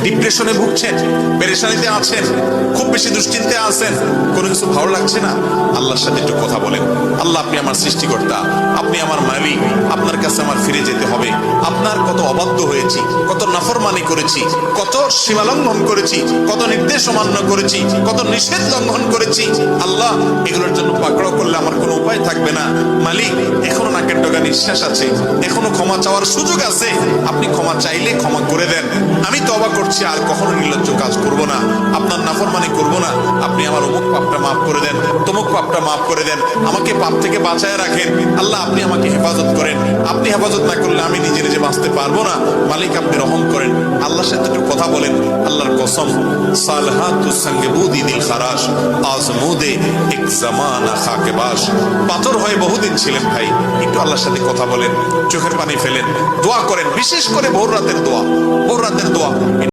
ডিপ্রেশনে ভুগছেন, পেরেশানিতে আছেন, খুব বেশি দুশ্চিন্তায় আছেন, কোনো কিছু ভালো লাগছে না, আল্লাহর সাথে একটু কথা বলেন। আল্লাহ, আপনি আমার সৃষ্টিকর্তা, আপনি আমার মালিক, আপনার কাছে আমার ফিরে যেতে হবে। আপনার কত অবাধ্য হয়েছি, কত নাফরমানি করেছি, কত সীমালঙ্ঘন করেছি, কত নির্দেশ অমান্য করেছি, কত নিষেধ লঙ্ঘন করেছি। আল্লাহ, এগুলোর জন্য পাকড়াও করলে আমার কোনো উপায় থাকবে না। মালিক, এখনো নাকের ডগা নিঃশ্বাস আছে, এখনো ক্ষমা চাওয়ার সুযোগ আছে। আপনি ক্ষমা চাইলে ক্ষমা করে দেন। আমি তওবা করছি, আর কখনো নির্লজ্জ কাজ করব না, আপনার নাফরমানি করব না। আপনি আমার অমুক পাপটা মাফ করে দেন, তমুক পাপটা মাফ করে দেন, আমাকে পাপ থেকে বাঁচায় রাখেন। আল্লাহ, আপনি আমাকে হেফাজত করেন। আপনি হেফাজত না করলে আমি নিজে নিজে বাঁচতে পারবো না। মালিক, আপনি রহম করেন। আল্লাহর সাথে একটু কথা বলেন। আল্লাহর কসম, সালহাতুস সঙ্গে বুদি দিল খারাস, আজমুদে এক জামানা খাকে বাস। পাথর হয়ে বহুদিন ছিলেন ভাই, একটু আল্লাহর সাথে কথা বলেন, চোখের পানি ফেলেন, দোয়া করেন, বিশেষ করে ভোর রাতের দোয়া, ভোর রাতের দোয়া।